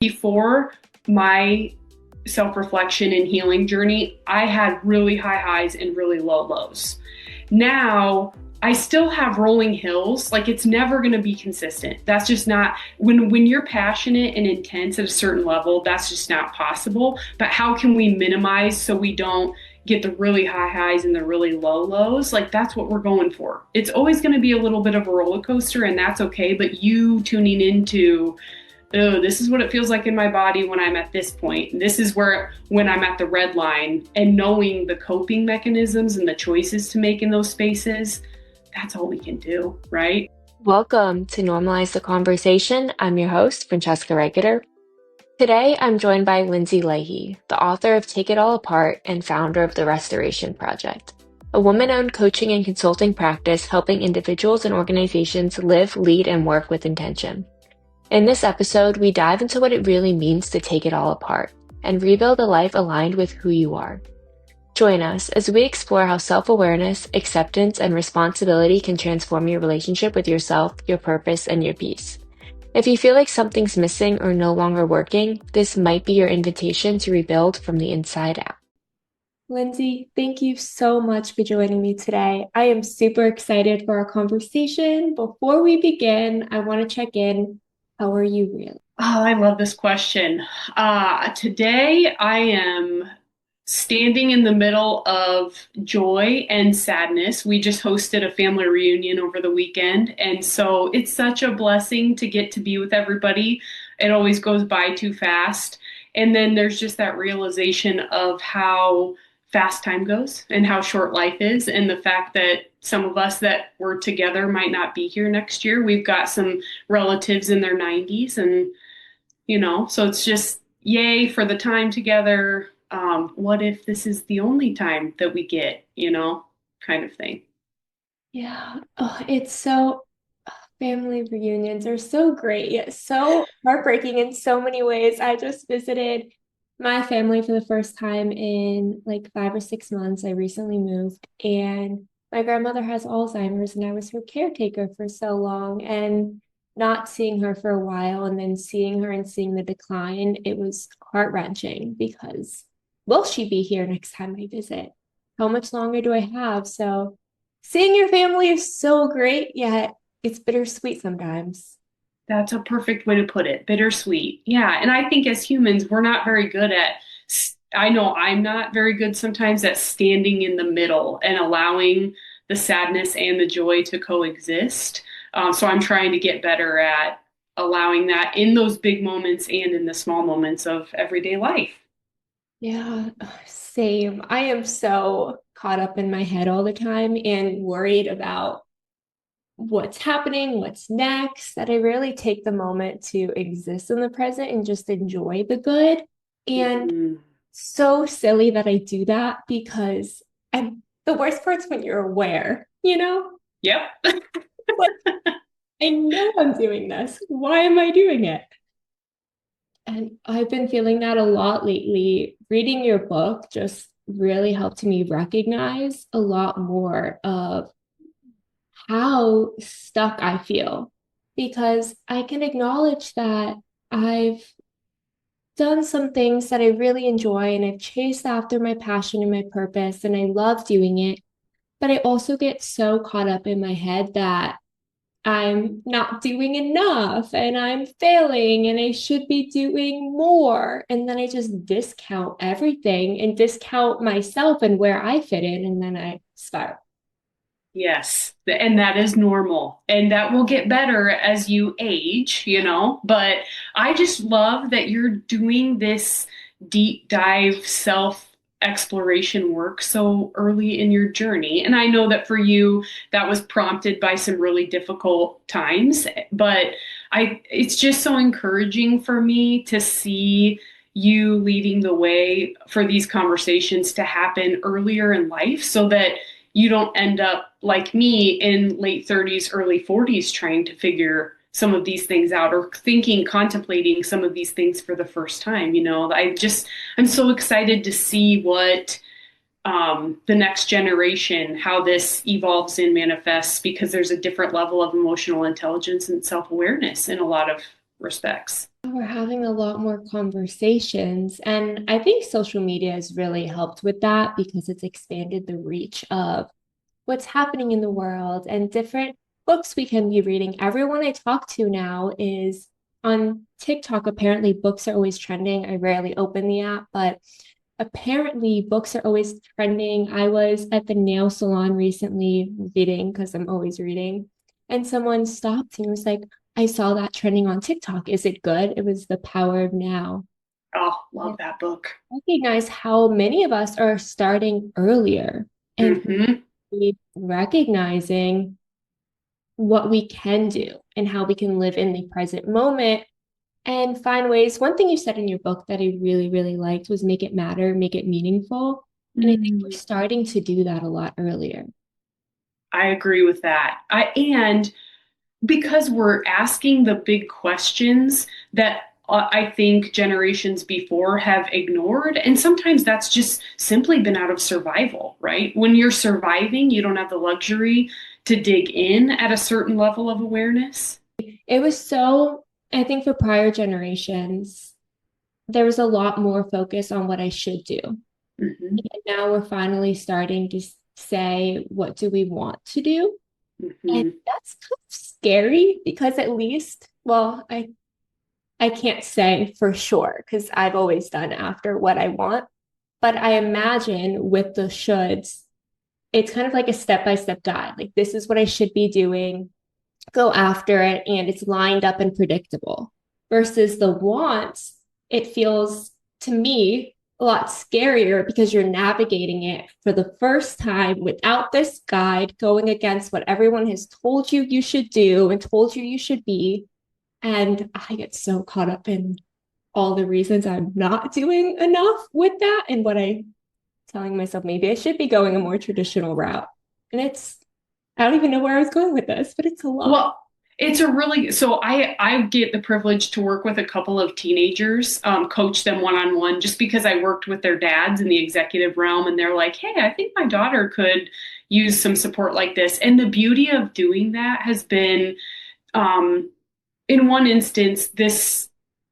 Before my self-reflection and healing journey, I had really high highs and really low lows. Now, I still have rolling hills. Like, it's never going to be consistent. That's just not when you're passionate and intense at a certain level, that's just not possible. But how can we minimize so we don't get the really high highs and the really low lows? Like, that's what we're going for. It's always going to be a little bit of a roller coaster, and that's okay. But you tuning into, oh, this is what it feels like in my body when I'm at this point. This is where, when I'm at the red line, and knowing the coping mechanisms and the choices to make in those spaces, that's all we can do, right? Welcome to Normalize the Conversation. I'm your host, Francesca Reicherter. Today, I'm joined by Lindsay Leahy, the author of Take It All Apart and founder of the Restoration Project, a woman-owned coaching and consulting practice helping individuals and organizations live, lead, and work with intention. In this episode, we dive into what it really means to take it all apart and rebuild a life aligned with who you are. Join us as we explore how self-awareness, acceptance, and responsibility can transform your relationship with yourself, your purpose, and your peace. If you feel like something's missing or no longer working, this might be your invitation to rebuild from the inside out. Lindsay, thank you so much for joining me today. I am super excited for our conversation. Before we begin, I want to check in. How are you really? Oh, I love this question. Today, I am standing in the middle of joy and sadness. We just hosted a family reunion over the weekend. And so it's such a blessing to get to be with everybody. It always goes by too fast. And then there's just that realization of how fast time goes and how short life is, and the fact that some of us that were together might not be here next year. We've got some relatives in their 90s, and so it's just yay for the time together. What if this is the only time that we get, kind of thing. Yeah. Oh, it's so, family reunions are so great, yet so heartbreaking in so many ways. I just visited my family for the first time in like 5 or 6 months. I recently moved, and my grandmother has Alzheimer's, and I was her caretaker for so long. And not seeing her for a while and then seeing her and seeing the decline, it was heart-wrenching because will she be here next time I visit? How much longer do I have? So seeing your family is so great, yet it's bittersweet sometimes. That's a perfect way to put it. Bittersweet. Yeah. And I think as humans, we're not very good at, I know I'm not very good sometimes at standing in the middle and allowing the sadness and the joy to coexist. So I'm trying to get better at allowing that in those big moments and in the small moments of everyday life. Yeah, same. I am so caught up in my head all the time and worried about what's happening, what's next, that I really take the moment to exist in the present and just enjoy the good. And Mm. so silly that I do that because the worst part's when you're aware, you know? Yep. Like, I know I'm doing this. Why am I doing it? And I've been feeling that a lot lately. Reading your book just really helped me recognize a lot more of how stuck I feel because I can acknowledge that I've done some things that I really enjoy and I've chased after my passion and my purpose and I love doing it. But I also get so caught up in my head that I'm not doing enough and I'm failing and I should be doing more. And then I just discount everything and discount myself and where I fit in. And then I spiral. Yes, and that is normal. And that will get better as you age, But I just love that you're doing this deep dive self exploration work so early in your journey. And I know that for you, that was prompted by some really difficult times, but it's just so encouraging for me to see you leading the way for these conversations to happen earlier in life so that you don't end up like me in late 30s, early 40s trying to figure some of these things out or contemplating some of these things for the first time. I'm so excited to see what the next generation, how this evolves and manifests, because there's a different level of emotional intelligence and self-awareness in a lot of respects. We're having a lot more conversations. And I think social media has really helped with that because it's expanded the reach of what's happening in the world and different books we can be reading. Everyone I talk to now is on TikTok. Apparently, books are always trending. I rarely open the app, but apparently, books are always trending. I was at the nail salon recently reading because I'm always reading, and someone stopped and was like, I saw that trending on TikTok. Is it good? It was The Power of Now. Oh, love And that book. I recognize how many of us are starting earlier and Hmm. recognizing what we can do and how we can live in the present moment and find ways. One thing you said in your book that I really, really liked was make it matter, make it meaningful. And I think we're Mm, starting to do that a lot earlier. I agree with that. And because we're asking the big questions that I think generations before have ignored. And sometimes that's just simply been out of survival, right? When you're surviving, you don't have the luxury to dig in at a certain level of awareness. It was so, I think for prior generations, there was a lot more focus on what I should do. Hmm. And now we're finally starting to say, what do we want to do? And Hmm. that's kind of scary because at least, well, I can't say for sure because I've always done after what I want. But I imagine with the shoulds, it's kind of like a step-by-step guide. Like this is what I should be doing, go after it, and it's lined up and predictable. Versus the wants, it feels to me a lot scarier because you're navigating it for the first time without this guide, going against what everyone has told you you should do and told you you should be. And I get so caught up in all the reasons I'm not doing enough with that and what I telling myself maybe I should be going a more traditional route. And I don't even know where I was going with this, but it's a lot. Well, it's a really so I get the privilege to work with a couple of teenagers, coach them one on one, just because I worked with their dads in the executive realm, and they're like, "Hey, I think my daughter could use some support like this." And the beauty of doing that has been, um, in one instance, this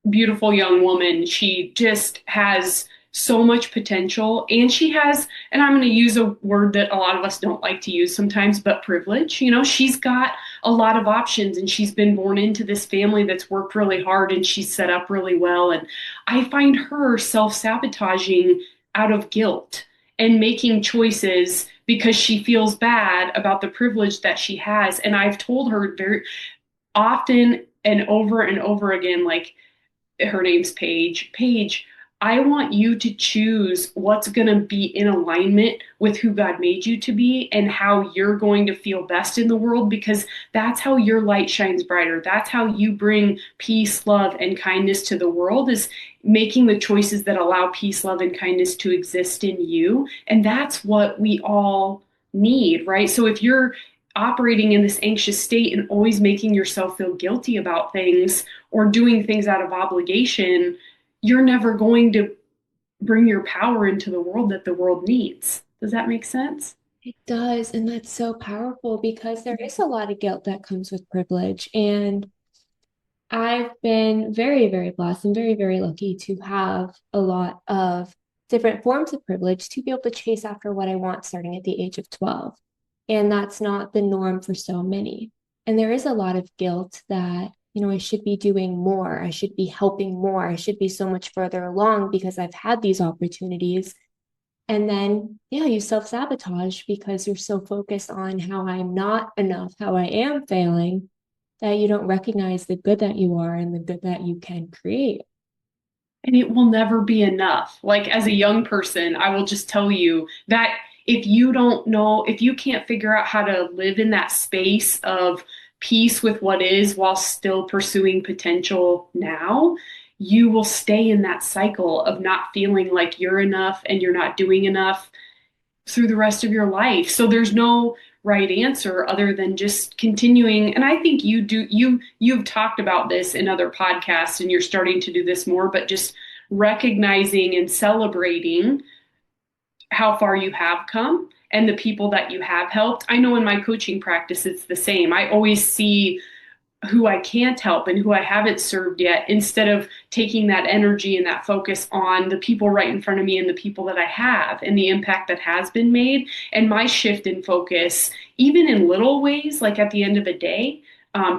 beautiful young woman, she just has so much potential and she has, and I'm going to use a word that a lot of us don't like to use sometimes, but privilege. She's got a lot of options and she's been born into this family that's worked really hard and she's set up really well. And I find her self-sabotaging out of guilt and making choices because she feels bad about the privilege that she has. And I've told her very often and over again, like, her name's Paige. Paige, I want you to choose what's going to be in alignment with who God made you to be and how you're going to feel best in the world, because that's how your light shines brighter. That's how you bring peace, love, and kindness to the world, is making the choices that allow peace, love, and kindness to exist in you. And that's what we all need, right? So if you're operating in this anxious state and always making yourself feel guilty about things or doing things out of obligation, you're never going to bring your power into the world that the world needs. Does that make sense? It does. And that's so powerful because there is a lot of guilt that comes with privilege. And I've been very, very blessed and very, very lucky to have a lot of different forms of privilege to be able to chase after what I want starting at the age of 12. And that's not the norm for so many. And there is a lot of guilt that, I should be doing more. I should be helping more. I should be so much further along because I've had these opportunities. And then, yeah, you self sabotage because you're so focused on how I'm not enough, how I am failing, that you don't recognize the good that you are and the good that you can create. And it will never be enough. Like, as a young person, I will just tell you that if you don't know, if you can't figure out how to live in that space of peace with what is while still pursuing potential now, you will stay in that cycle of not feeling like you're enough and you're not doing enough through the rest of your life. So there's no right answer other than just continuing. And I think you've talked about this in other podcasts and you're starting to do this more, but just recognizing and celebrating how far you have come and the people that you have helped. I know in my coaching practice it's the same. I always see who I can't help and who I haven't served yet, instead of taking that energy and that focus on the people right in front of me and the people that I have and the impact that has been made. And my shift in focus, even in little ways, like at the end of a day,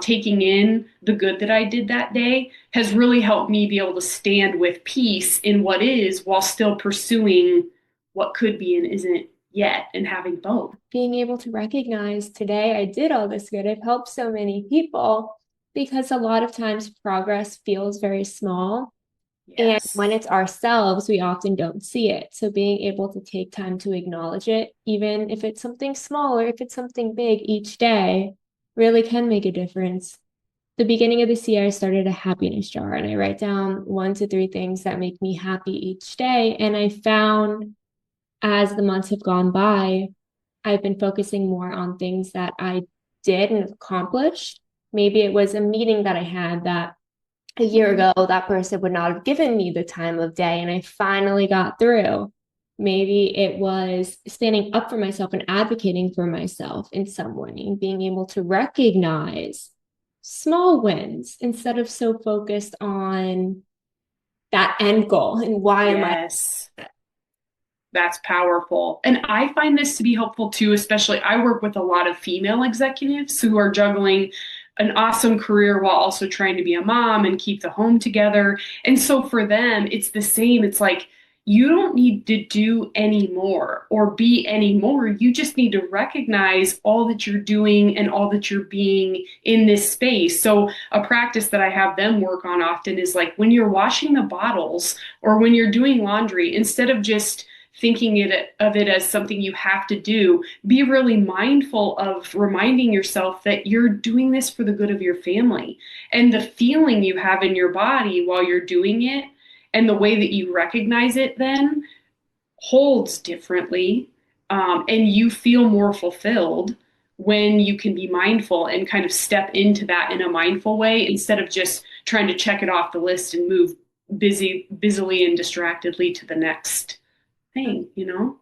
taking in the good that I did that day has really helped me be able to stand with peace in what is while still pursuing what could be and isn't yet, and having both. Being able to recognize today I did all this good, I've helped so many people because a lot of times progress feels very small. And Yes. when it's ourselves, we often don't see it. So being able to take time to acknowledge it, even if it's something small or if it's something big each day, really can make a difference. The beginning of this year, I started a happiness jar and I write down 1 to 3 things that make me happy each day. And I found as the months have gone by, I've been focusing more on things that I did and accomplished. Maybe it was a meeting that I had that a year ago, that person would not have given me the time of day, and I finally got through. Maybe it was standing up for myself and advocating for myself in some way, and being able to recognize small wins instead of so focused on that end goal and why am I. Yes. That's powerful. And I find this to be helpful too, especially I work with a lot of female executives who are juggling an awesome career while also trying to be a mom and keep the home together. And so for them, it's the same. It's like, you don't need to do any more or be any more. You just need to recognize all that you're doing and all that you're being in this space. So, a practice that I have them work on often is like when you're washing the bottles or when you're doing laundry, instead of just of it as something you have to do, be really mindful of reminding yourself that you're doing this for the good of your family. And the feeling you have in your body while you're doing it and the way that you recognize it then holds differently. And you feel more fulfilled when you can be mindful and kind of step into that in a mindful way instead of just trying to check it off the list and move busily and distractedly to the next thing, you know?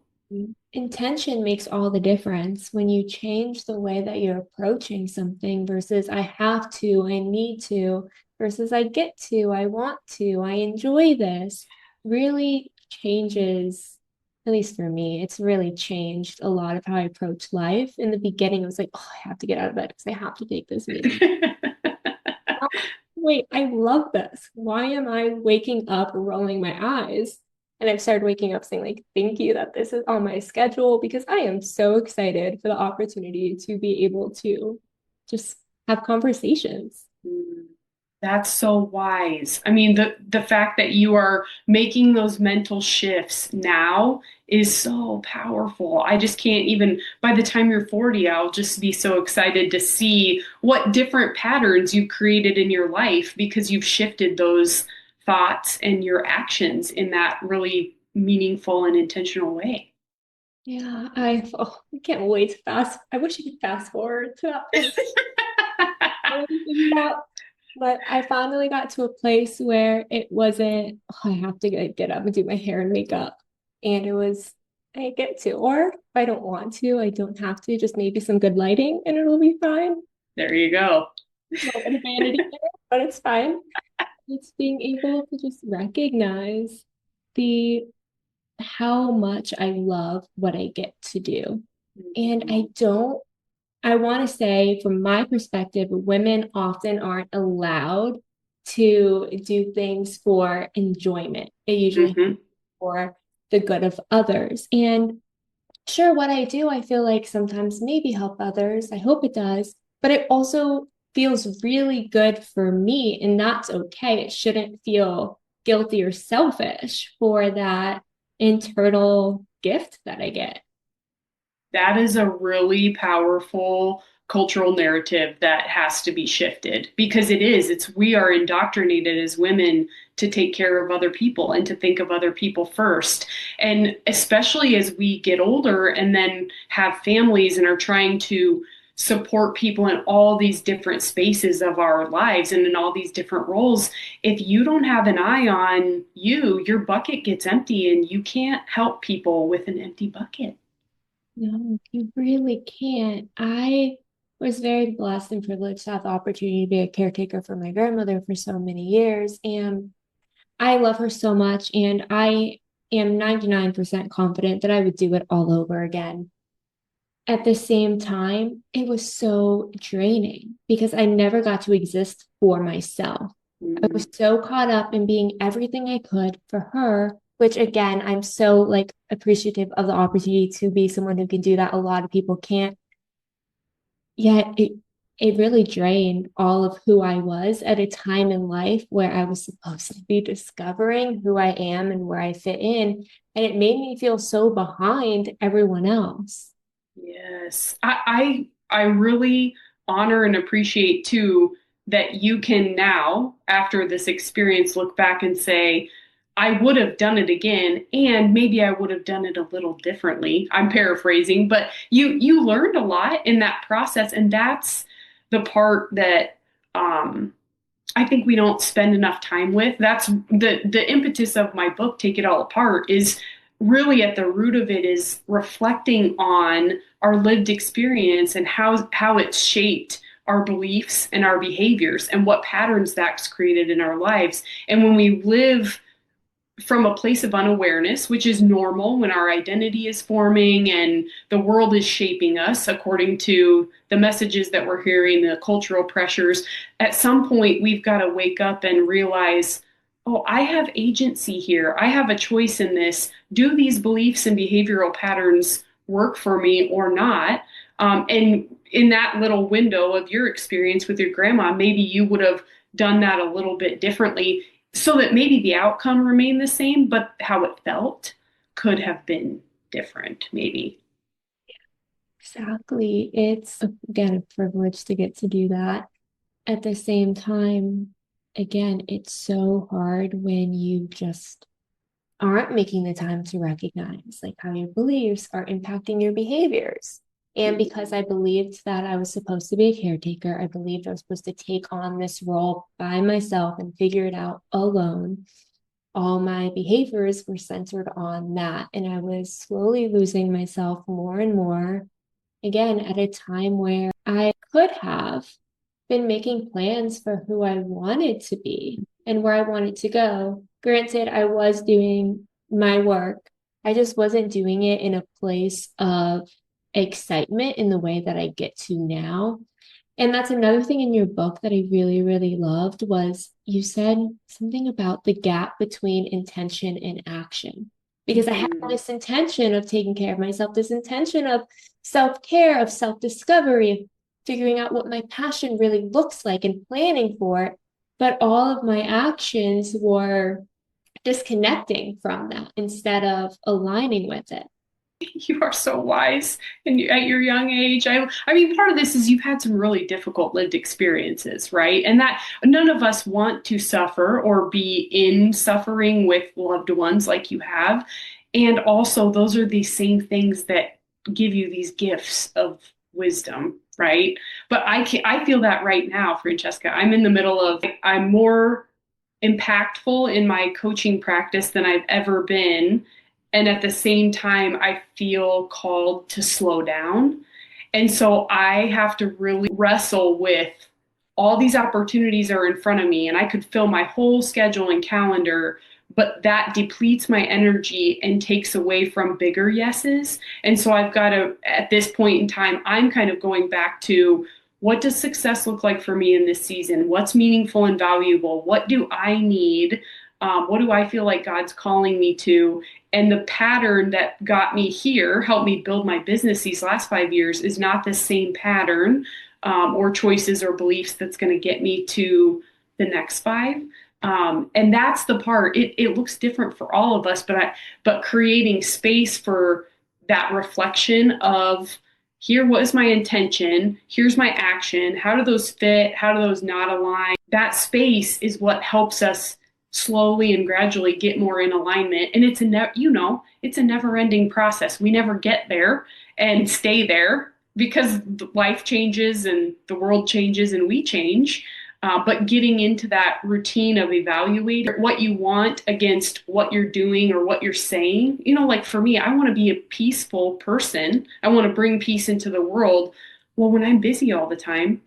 Intention makes all the difference when you change the way that you're approaching something versus I have to, I need to, versus I get to, I want to, I enjoy this. Really changes, at least for me, it's really changed a lot of how I approach life. In the beginning, it was like, oh, I have to get out of bed because I have to take this meeting. Oh, wait, I love this. Why am I waking up rolling my eyes? And I've started waking up saying, like, thank you that this is on my schedule because I am so excited for the opportunity to be able to just have conversations. That's so wise. I mean, the fact that you are making those mental shifts now is so powerful. I just can't even, by the time you're 40, I'll just be so excited to see what different patterns you've created in your life because you've shifted those thoughts and your actions in that really meaningful and intentional way. Yeah, I can't wait to fast. I wish I could fast forward to that point. Already figured out. But I finally got to a place where it wasn't, oh, I have to get up and do my hair and makeup. And it was, I get to, or if I don't want to, I don't have to, just maybe some good lighting and it'll be fine. There you go. A little bit of vanity there, but it's fine. It's being able to just recognize the how much I love what I get to do. And I want to say, from my perspective, women often aren't allowed to do things for enjoyment. They usually Hmm. for the good of others. And sure, what I do, I feel like sometimes maybe help others. I hope it does, but it also feels really good for me. And that's okay. It shouldn't feel guilty or selfish for that internal gift that I get. That is a really powerful cultural narrative that has to be shifted because it's we are indoctrinated as women to take care of other people and to think of other people first. And especially as we get older and then have families and are trying to support people in all these different spaces of our lives and in all these different roles, if you don't have an eye on you, your bucket gets empty and you can't help people with an empty bucket. No, you really can't. I was very blessed and privileged to have the opportunity to be a caretaker for my grandmother for so many years. And I love her so much. And I am 99% confident that I would do it all over again. At the same time, it was so draining because I never got to exist for myself. I Mm, was so caught up in being everything I could for her, which again, I'm so like appreciative of the opportunity to be someone who can do that. A lot of people can't. Yet it really drained all of who I was at a time in life where I was supposed to be discovering who I am and where I fit in. And it made me feel so behind everyone else. yes. I really honor and appreciate too that you can now, after this experience, look back and say, I would have done it again, and maybe I would have done it a little differently. I'm paraphrasing, but you learned a lot in that process, and that's the part that I think we don't spend enough time with. That's the impetus of my book, Take It All Apart, is really at the root of it is reflecting on our lived experience and how it's shaped our beliefs and our behaviors and what patterns that's created in our lives. And when we live from a place of unawareness, which is normal when our identity is forming and the world is shaping us according to the messages that we're hearing, the cultural pressures. At some point, we've got to wake up and realize, oh, I have agency here. I have a choice in this. Do these beliefs and behavioral patterns work for me or not? And in that little window of your experience with your grandma, maybe you would have done that a little bit differently so that maybe the outcome remained the same, but how it felt could have been different, maybe. Exactly. It's again a privilege to get to do that. At the same time, again, it's so hard when you just aren't making the time to recognize like how your beliefs are impacting your behaviors. And because I believed that I was supposed to be a caretaker, I believed I was supposed to take on this role by myself and figure it out alone. All my behaviors were centered on that. And I was slowly losing myself more and more, again, at a time where I could have been making plans for who I wanted to be and where I wanted to go. Granted, I was doing my work, I just wasn't doing it in a place of excitement in the way that I get to now. And that's another thing in your book that I really, really loved was you said something about the gap between intention and action. Because I had Mm-hmm. this intention of taking care of myself, this intention of self-care, of self-discovery, of figuring out what my passion really looks like and planning for it. But all of my actions were disconnecting from that instead of aligning with it. You are so wise and at your young age. I mean, part of this is you've had some really difficult lived experiences, right? And that none of us want to suffer or be in suffering with loved ones like you have. And also, those are these same things that give you these gifts of wisdom, right? But I feel that right now, Francesca. I'm in the middle of, I'm more impactful in my coaching practice than I've ever been. And at the same time, I feel called to slow down. And so I have to really wrestle with all these opportunities are in front of me, and I could fill my whole schedule and calendar, but that depletes my energy and takes away from bigger yeses. And so I've got to, at this point in time, I'm kind of going back to what does success look like for me in this season? What's meaningful and valuable? What do I need? What do I feel like God's calling me to? And the pattern that got me here, helped me build my business these last 5 years, is not the same pattern or choices or beliefs that's going to get me to the next five. And that's the part. It looks different for all of us, but creating space for that reflection of here was my intention, here's my action, how do those fit, how do those not align? That space is what helps us slowly and gradually get more in alignment. And it's a never ending process. We never get there and stay there because life changes and the world changes and we change. But getting into that routine of evaluating what you want against what you're doing or what you're saying, like for me, I want to be a peaceful person. I want to bring peace into the world. Well, when I'm busy all the time,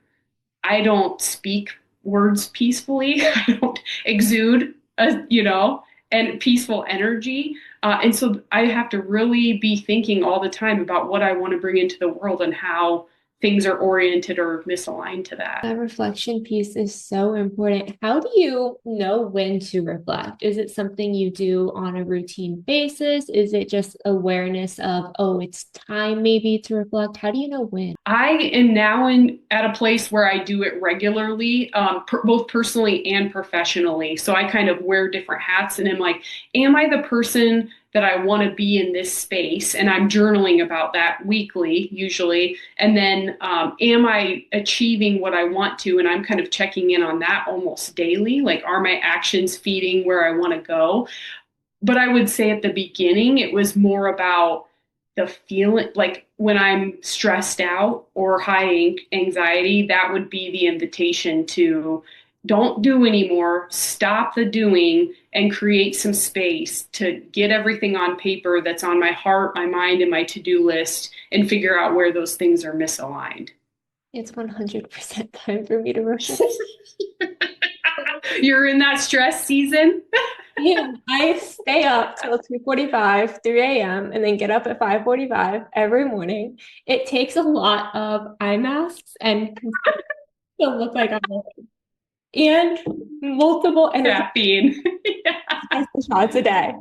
I don't speak words peacefully. I don't exude, and peaceful energy. And so I have to really be thinking all the time about what I want to bring into the world and how things are oriented or misaligned to that. That reflection piece is so important. How do you know when to reflect? Is it something you do on a routine basis? Is it just awareness of, oh, it's time maybe to reflect? How do you know when? I am now at a place where I do it regularly, both personally and professionally. So I kind of wear different hats and am like, am I the person that I want to be in this space? And I'm journaling about that weekly, usually. And then, am I achieving what I want to? And I'm kind of checking in on that almost daily. Like, are my actions feeding where I want to go? But I would say at the beginning, it was more about the feeling, like when I'm stressed out or high anxiety, that would be the invitation to don't do anymore, stop the doing, and create some space to get everything on paper that's on my heart, my mind, and my to do list and figure out where those things are misaligned. It's 100% time for me to reflect. You're in that stress season? Yeah, I stay up till 2:45, 3 a.m., and then get up at 5:45 every morning. It takes a lot of eye masks and to look like I'm awake. And multiple energy Caffeine. shots a day.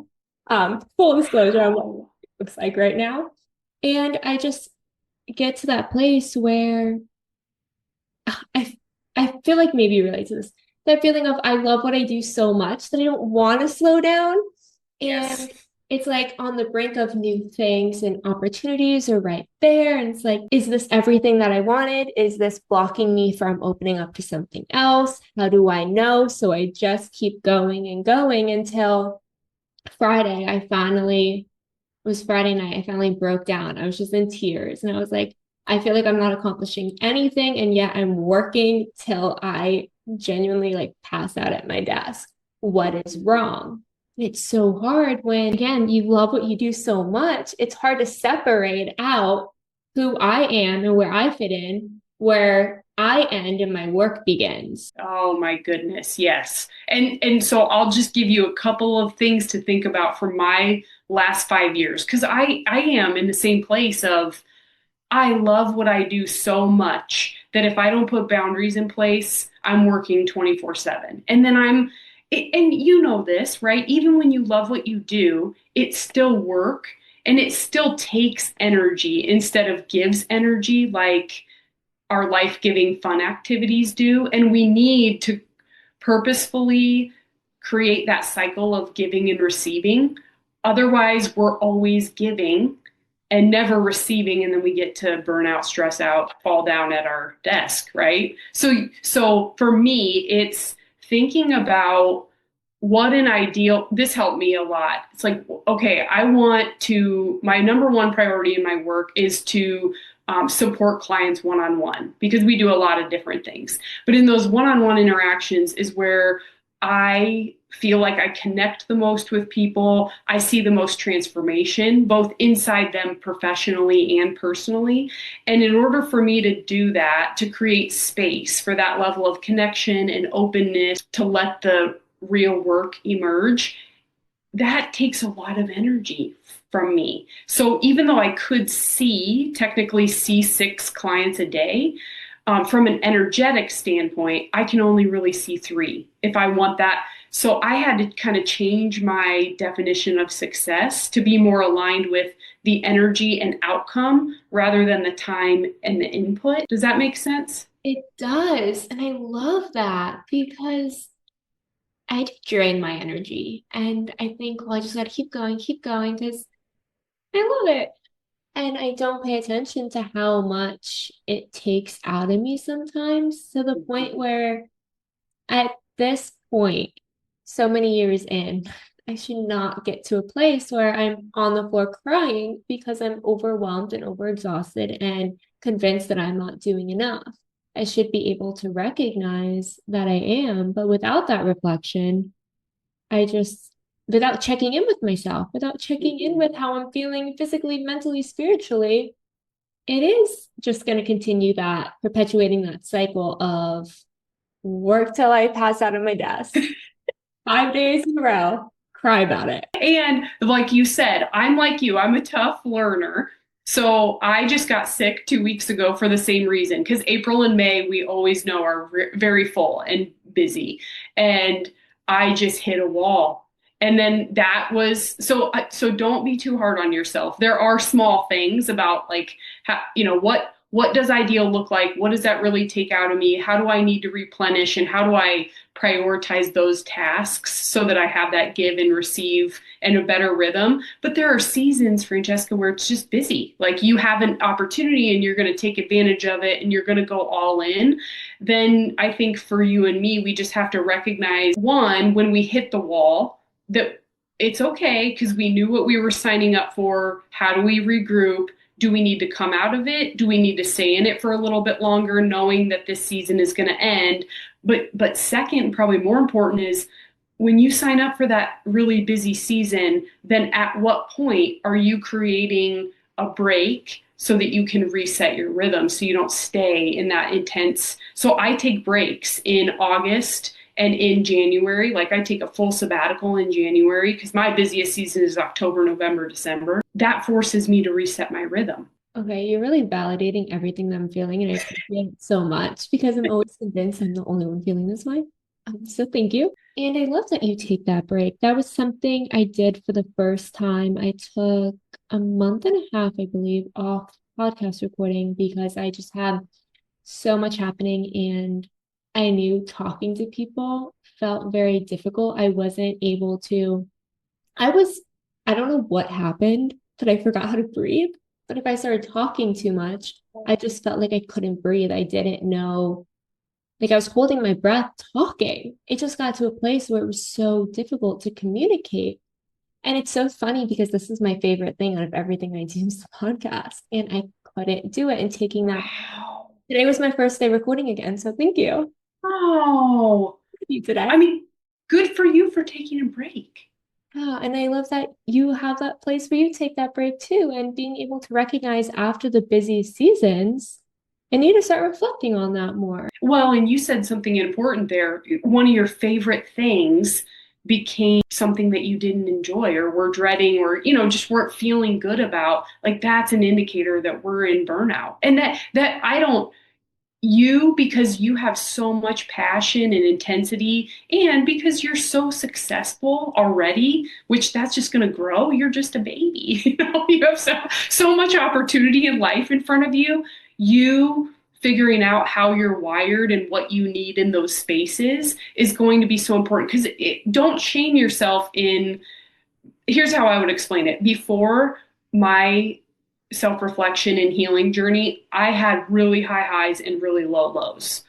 Full disclosure on what it looks like right now. And I just get to that place where I I feel like maybe you relate to this. That feeling of I love what I do so much that I don't want to slow down. Yes. And it's like on the brink of new things and opportunities are right there. And it's like, is this everything that I wanted? Is this blocking me from opening up to something else? How do I know? So I just keep going and going until Friday. It was Friday night. I finally broke down. I was just in tears and I was like, I feel like I'm not accomplishing anything. And yet I'm working till I genuinely like pass out at my desk. What is wrong? It's so hard when, again, you love what you do so much. It's hard to separate out who I am and where I fit in, where I end and my work begins. Oh my goodness, yes. And so I'll just give you a couple of things to think about for my last 5 years because I am in the same place of I love what I do so much that if I don't put boundaries in place, I'm working 24/7. And then and you know this, right? Even when you love what you do, it's still work and it still takes energy instead of gives energy like our life-giving fun activities do. And we need to purposefully create that cycle of giving and receiving. Otherwise, we're always giving and never receiving, and then we get to burn out, stress out, fall down at our desk, right? So for me, it's thinking about what an ideal, this helped me a lot. It's like, okay, my number one priority in my work is to support clients one on one because we do a lot of different things. But in those one on one interactions is where I feel like I connect the most with people. I see the most transformation, both inside them professionally and personally. And in order for me to do that, to create space for that level of connection and openness to let the real work emerge, that takes a lot of energy from me. So even though I could technically see 6 clients a day, from an energetic standpoint, I can only really see 3 if I want that. So I had to kind of change my definition of success to be more aligned with the energy and outcome rather than the time and the input. Does that make sense? It does. And I love that because I drain my energy. And I think, well, I just got to keep going because I love it. And I don't pay attention to how much it takes out of me sometimes to the point where at this point, so many years in, I should not get to a place where I'm on the floor crying because I'm overwhelmed and overexhausted and convinced that I'm not doing enough. I should be able to recognize that I am, but without that reflection, I just, without checking in with myself, without checking in with how I'm feeling physically, mentally, spiritually, it is just going to continue that, perpetuating that cycle of work till I pass out on my desk, 5 days in a row, cry about it. And like you said, I'm like you, I'm a tough learner. So I just got sick 2 weeks ago for the same reason because April and May, we always know are very full and busy. And I just hit a wall. And then that was so don't be too hard on yourself. There are small things about like how, what does ideal look like? What does that really take out of me? How do I need to replenish and how do I prioritize those tasks so that I have that give and receive and a better rhythm. But there are seasons, Francesca, where it's just busy. Like you have an opportunity and you're going to take advantage of it and you're going to go all in. Then I think for you and me, we just have to recognize one, when we hit the wall, that it's okay because we knew what we were signing up for. How do we regroup? Do we need to come out of it? Do we need to stay in it for a little bit longer, knowing that this season is going to end? But second, probably more important is when you sign up for that really busy season, then at what point are you creating a break so that you can reset your rhythm so you don't stay in that intense. So I take breaks in August and in January. Like I take a full sabbatical in January because my busiest season is October, November, December. That forces me to reset my rhythm. Okay, you're really validating everything that I'm feeling, and I appreciate it so much because I'm always convinced I'm the only one feeling this way. So thank you. And I love that you take that break. That was something I did for the first time. I took a month and a half, I believe, off podcast recording because I just had so much happening and I knew talking to people felt very difficult. I wasn't able to, I was, I don't know what happened, but I forgot how to breathe. But if I started talking too much, I just felt like I couldn't breathe. I didn't know, like I was holding my breath talking. It just got to a place where it was so difficult to communicate. And it's so funny because this is my favorite thing out of everything I do is the podcast. And I couldn't do it. And taking that Wow. today was my first day recording again. So thank you. Oh, You today. I mean, good for you for taking a break. And I love that you have that place where you take that break too, and being able to recognize after the busy seasons, and you to start reflecting on that more. Well, and you said something important there. One of your favorite things became something that you didn't enjoy or were dreading or, just weren't feeling good about. Like that's an indicator that we're in burnout. And that I don't you because you have so much passion and intensity and because you're so successful already, which that's just going to grow. You're just a baby. You have so much opportunity in life in front of you. You figuring out how you're wired and what you need in those spaces is going to be so important because don't shame yourself in. Here's how I would explain it. Before my self reflection and healing journey, I had really high highs and really low lows.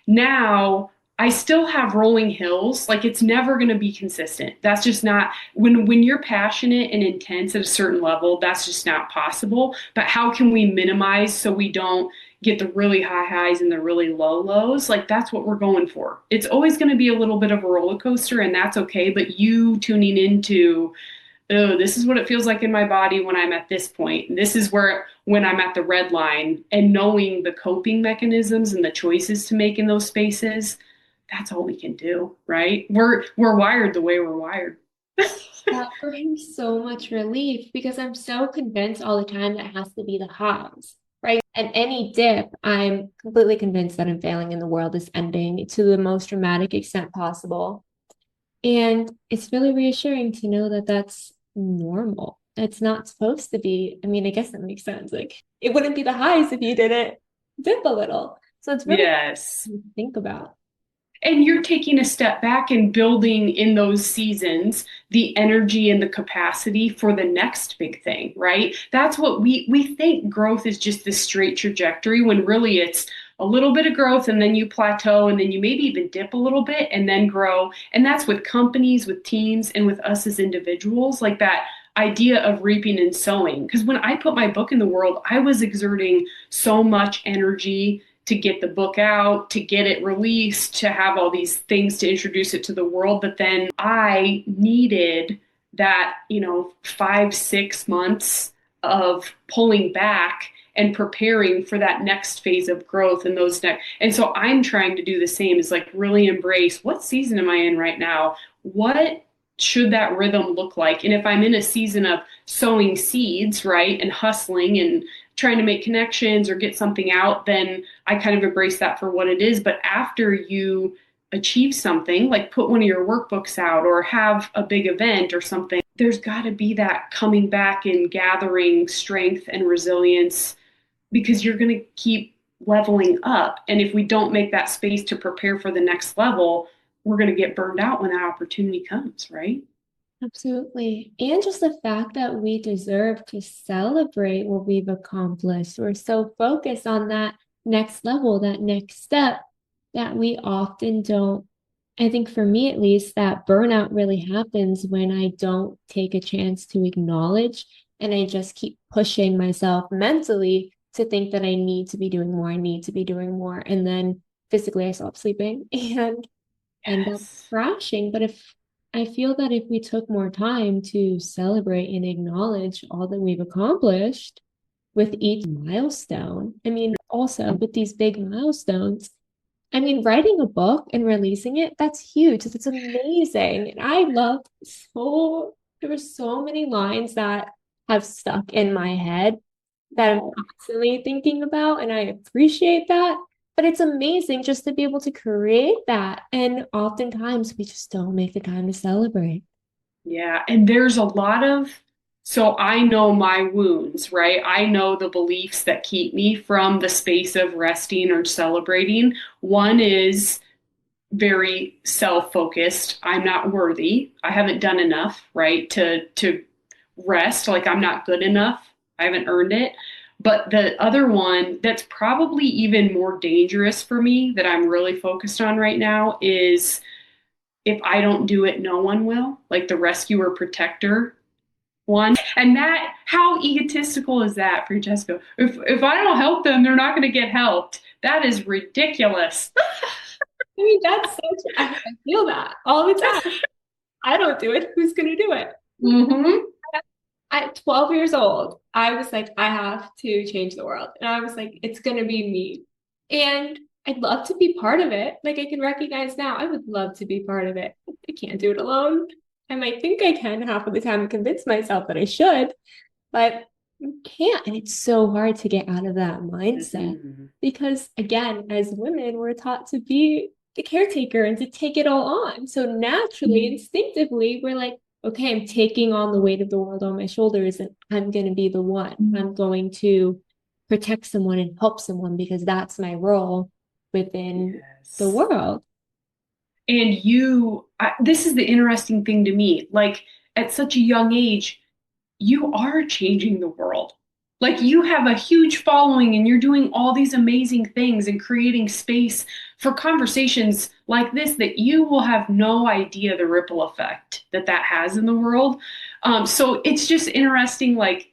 Now, I still have rolling hills. Like it's never going to be consistent. That's just not when you're passionate and intense at a certain level, that's just not possible. But how can we minimize so we don't get the really high highs and the really low lows? Like that's what we're going for. It's always going to be a little bit of a roller coaster and that's okay, but you tuning into oh, this is what it feels like in my body when I'm at this point. This is where when I'm at the red line and knowing the coping mechanisms and the choices to make in those spaces, that's all we can do, right? We're wired the way we're wired. That brings so much relief because I'm so convinced all the time that it has to be the highs, right? And any dip, I'm completely convinced that I'm failing and the world is ending to the most dramatic extent possible. And it's really reassuring to know that that's normal. It's not supposed to be. I mean, I guess that makes sense. Like, it wouldn't be the highs if you didn't dip a little. So it's really Yes. to think about. And you're taking a step back and building in those seasons the energy and the capacity for the next big thing, right? That's what we think growth is just this straight trajectory when really it's a little bit of growth and then you plateau and then you maybe even dip a little bit and then grow. And that's with companies, with teams, and with us as individuals, like that idea of reaping and sowing. Because when I put my book in the world, I was exerting so much energy to get the book out, to get it released, to have all these things to introduce it to the world. But then I needed that, 5, 6 months of pulling back and preparing for that next phase of growth and those next. And so I'm trying to do the same, is like really embrace, what season am I in right now? What should that rhythm look like? And if I'm in a season of sowing seeds, right, and hustling and trying to make connections or get something out, then I kind of embrace that for what it is. But after you achieve something, like put one of your workbooks out or have a big event or something, there's got to be that coming back and gathering strength and resilience, because you're going to keep leveling up. And if we don't make that space to prepare for the next level, we're going to get burned out when that opportunity comes, right? Absolutely. And just the fact that we deserve to celebrate what we've accomplished. We're so focused on that next level, that next step, that we often don't. I think for me, at least, that burnout really happens when I don't take a chance to acknowledge and I just keep pushing myself mentally to think that I need to be doing more, I need to be doing more. And then physically, I stop sleeping and end up Yes. crashing. But if I feel that if we took more time to celebrate and acknowledge all that we've accomplished with each milestone, I mean, also with these big milestones, I mean, writing a book and releasing it, that's huge. That's amazing. And I love there were so many lines that have stuck in my head that I'm Oh, constantly thinking about, and I appreciate that. But it's amazing just to be able to create that. And oftentimes we just don't make the time to celebrate. yeah. And there's a lot of, so I know my wounds, right? I know the beliefs that keep me from the space of resting or celebrating. One is very self-focused. I'm not worthy. I haven't done enough, right? To rest, like I'm not good enough. I haven't earned it. But the other one that's probably even more dangerous for me that I'm really focused on right now is, if I don't do it, no one will, like the rescuer protector one. And that, how egotistical is that, Francesco? If I don't help them, they're not going to get helped. That is ridiculous. I mean, that's such, I feel that all the time. I don't do it. Who's going to do it? Mm-hmm. At 12 years old, I was like, I have to change the world. And I was like, it's going to be me. And I'd love to be part of it. Like, I can recognize now, I would love to be part of it. I can't do it alone. I might think I can half of the time and convince myself that I should, but I can't. And it's so hard to get out of that mindset Mm-hmm. because, again, as women, we're taught to be the caretaker and to take it all on. So naturally, instinctively, we're like, okay, I'm taking on the weight of the world on my shoulders and I'm going to be the one. I'm going to protect someone and help someone because that's my role within the Yes. world. And this is the interesting thing to me. Like at such a young age, you are changing the world. Like you have a huge following and you're doing all these amazing things and creating space for conversations like this that you will have no idea the ripple effect that that has in the world. So it's just interesting, like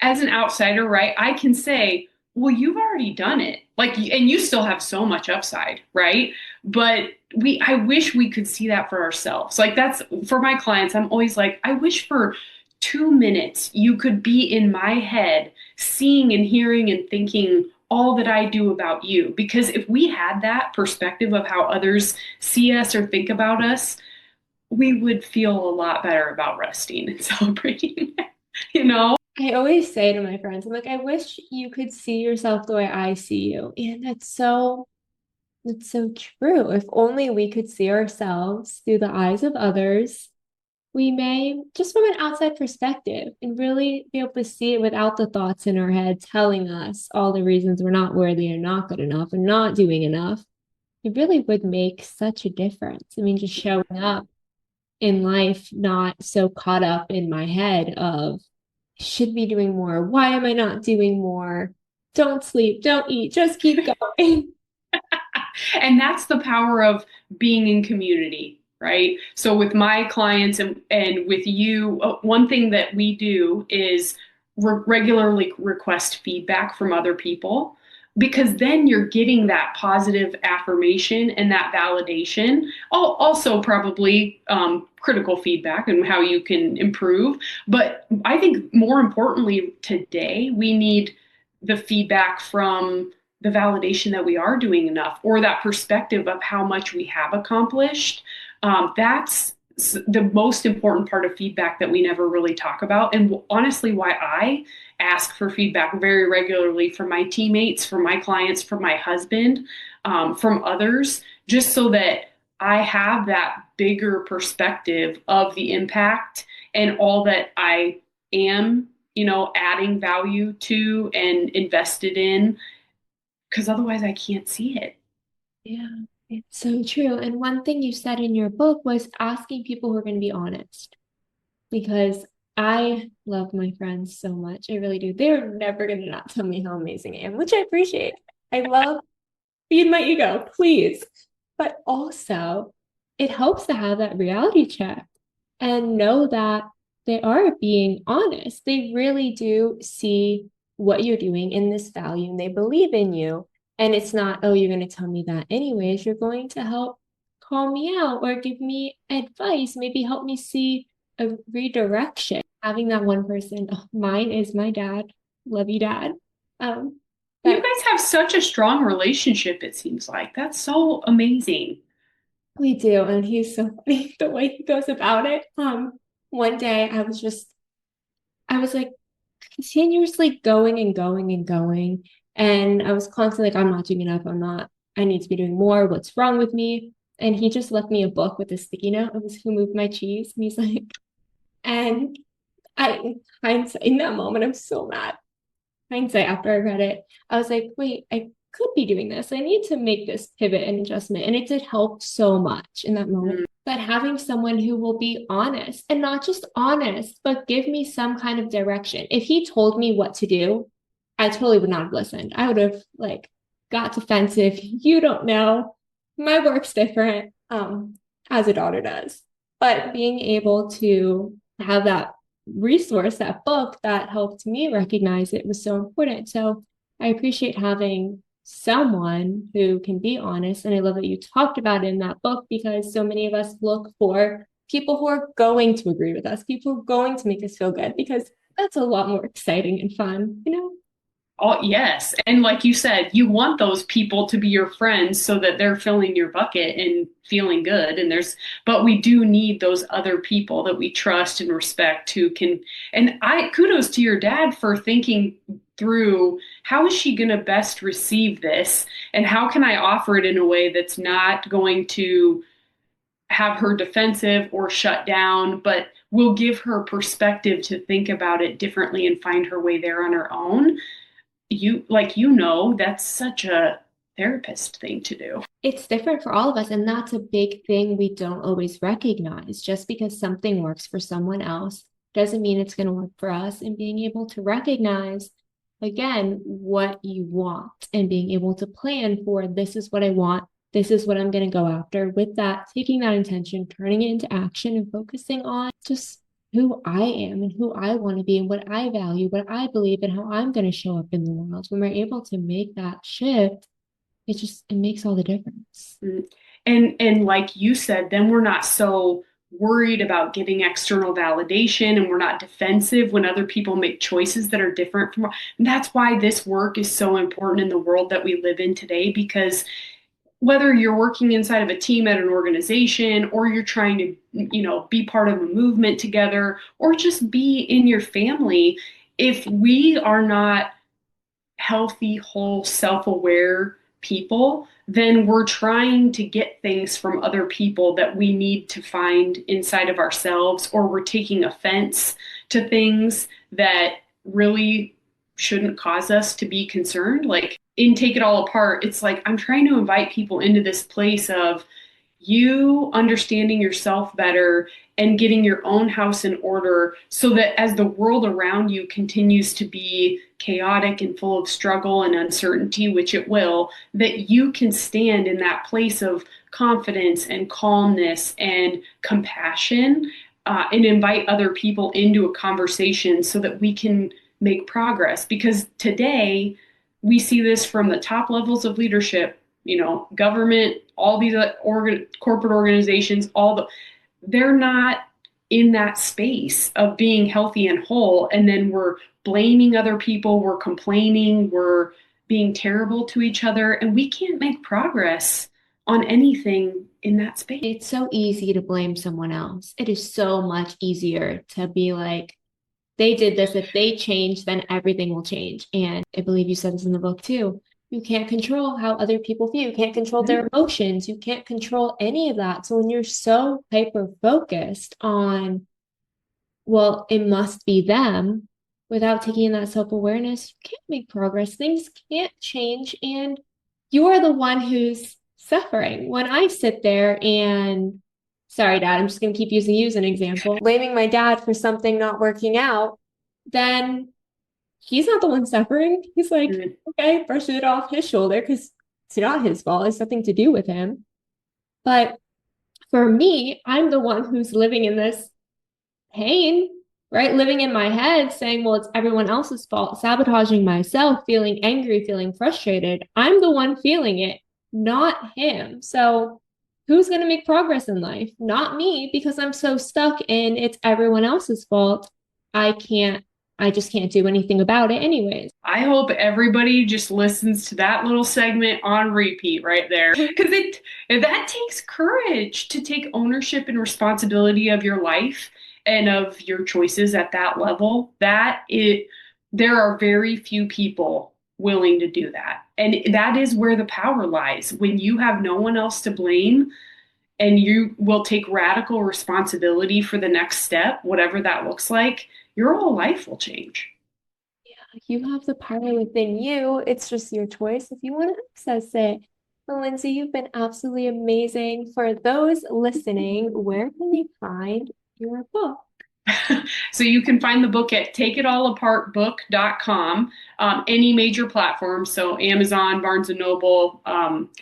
as an outsider, right, I can say, well, you've already done it. Like, and you still have so much upside, right? But I wish we could see that for ourselves. Like, that's for my clients. I'm always like, I wish for 2 minutes you could be in my head, seeing and hearing and thinking all that I do about you. Because if we had that perspective of how others see us or think about us, we would feel a lot better about resting and celebrating, you know? I always say to my friends, I'm like, I wish you could see yourself the way I see you. And that's so true. If only we could see ourselves through the eyes of others, we may, just from an outside perspective, and really be able to see it without the thoughts in our head telling us all the reasons we're not worthy or not good enough and not doing enough. It really would make such a difference. I mean, just showing up in life, not so caught up in my head of should be doing more. Why am I not doing more? Don't sleep, don't eat, just keep going. And that's the power of being in community, right? So with my clients and with you, one thing that we do is regularly request feedback from other people, because then you're getting that positive affirmation and that validation. Also probably critical feedback and how you can improve. But I think more importantly today, we need the feedback from the validation that we are doing enough, or that perspective of how much we have accomplished. That's the most important part of feedback that we never really talk about. And honestly, why I ask for feedback very regularly from my teammates, from my clients, from my husband, from others, just so that I have that bigger perspective of the impact and all that I am, adding value to and invested in, because otherwise I can't see it. Yeah, it's so true. And one thing you said in your book was asking people who are going to be honest, because I love my friends so much. I really do. They're never going to not tell me how amazing I am, which I appreciate. I love feed my ego, please. But also, it helps to have that reality check and know that they are being honest. They really do see what you're doing in this value and they believe in you. And it's not, oh, you're going to tell me that anyways. You're going to help call me out or give me advice, maybe help me see a redirection. Having that one person, oh, mine is my dad. Love you, dad. Um, You that guys have such a strong relationship, it seems like. That's so amazing. we do, and he's so funny the way he goes about it. One day I was like continuously going and going and going, and I was constantly like, I'm not doing enough. I need to be doing more. What's wrong with me? And he just left me a book with a sticky note. It was Who Moved My Cheese? And he's like, and I, hindsight, in that moment, I'm so mad. Hindsight, after I read it, I was like, wait, I could be doing this. I need to make this pivot and adjustment. And it did help so much in that moment. Mm. But having someone who will be honest and not just honest, but give me some kind of direction. If he told me what to do, I totally would not have listened. I would have like got defensive. You don't know. My work's different, as a daughter does. But being able to have that resource, that book that helped me recognize it was so important. So I appreciate having someone who can be honest. And I love that you talked about it in that book because so many of us look for people who are going to agree with us, people who are going to make us feel good because that's a lot more exciting and fun, you know? Oh, yes. And like you said, you want those people to be your friends so that they're filling your bucket and feeling good. But we do need those other people that we trust and respect who can. And kudos to your dad for thinking through how is she going to best receive this and how can I offer it in a way that's not going to have her defensive or shut down, but will give her perspective to think about it differently and find her way there on her own. That's such a therapist thing to do. It's different for all of us. And that's a big thing we don't always recognize. Just because something works for someone else doesn't mean it's going to work for us. And being able to recognize, again, what you want and being able to plan for this is what I want. This is what I'm going to go after. With that, taking that intention, turning it into action, and focusing on just who I am and who I want to be and what I value, what I believe, and how I'm going to show up in the world. When we're able to make that shift, it makes all the difference. Mm. And like you said, then we're not so worried about getting external validation and we're not defensive when other people make choices that are different from. And that's why this work is so important in the world that we live in today, because whether you're working inside of a team at an organization or you're trying to, be part of a movement together or just be in your family, if we are not healthy, whole, self aware people, then we're trying to get things from other people that we need to find inside of ourselves, or we're taking offense to things that really shouldn't cause us to be concerned. Like in Take It All Apart, it's like I'm trying to invite people into this place of you understanding yourself better and getting your own house in order so that as the world around you continues to be chaotic and full of struggle and uncertainty, which it will, that you can stand in that place of confidence and calmness and compassion, and invite other people into a conversation so that we can make progress. Because today we see this from the top levels of leadership, government, all these corporate organizations, they're not in that space of being healthy and whole. And then we're blaming other people, we're complaining, we're being terrible to each other, and we can't make progress on anything in that space. It's so easy to blame someone else. It is so much easier to be like, they did this. If they change, then everything will change. And I believe you said this in the book too. You can't control how other people feel. You can't control their emotions. You can't control any of that. So when you're so hyper focused on, well, it must be them, without taking that self-awareness, you can't make progress. Things can't change. And you are the one who's suffering. When I sit there and, sorry, Dad, I'm just going to keep using you as an example, blaming my dad for something not working out, then he's not the one suffering. He's like, okay, brushes it off his shoulder because it's not his fault. It's nothing to do with him. But for me, I'm the one who's living in this pain, right? Living in my head saying, well, it's everyone else's fault, sabotaging myself, feeling angry, feeling frustrated. I'm the one feeling it, not him. So who's going to make progress in life? Not me, because I'm so stuck in it's everyone else's fault. I just can't do anything about it anyways. I hope everybody just listens to that little segment on repeat right there, because that takes courage to take ownership and responsibility of your life and of your choices at that level. There are very few people willing to do that. And that is where the power lies. When you have no one else to blame and you will take radical responsibility for the next step, whatever that looks like, your whole life will change. You have the power within you. It's just your choice if you want to access it. Well, Lindsay, you've been absolutely amazing. For those listening, where can they find your book? So you can find the book at takeitalapartbook.com, any major platform. So Amazon, Barnes and Noble.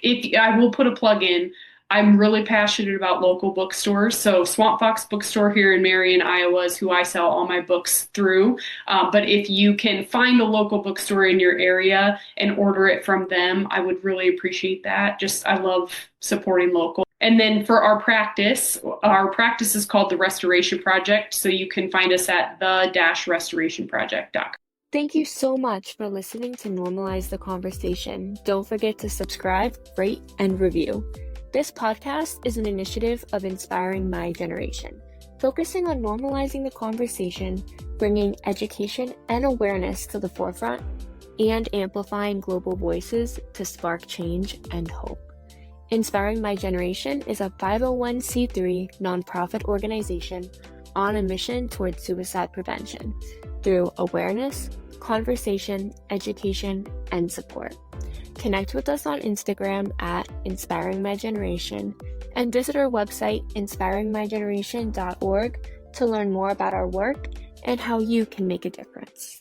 If I will put a plug in, I'm really passionate about local bookstores. So Swamp Fox Bookstore here in Marion, Iowa is who I sell all my books through. But if you can find a local bookstore in your area and order it from them, I would really appreciate that. I love supporting local. And then for our practice is called the Restoration Project. So you can find us at the-restorationproject.com. Thank you so much for listening to Normalize the Conversation. Don't forget to subscribe, rate, and review. This podcast is an initiative of Inspiring My Generation, focusing on normalizing the conversation, bringing education and awareness to the forefront, and amplifying global voices to spark change and hope. Inspiring My Generation is a 501c3 nonprofit organization on a mission towards suicide prevention through awareness, conversation, education, and support. Connect with us on Instagram at Inspiring My Generation and visit our website inspiringmygeneration.org to learn more about our work and how you can make a difference.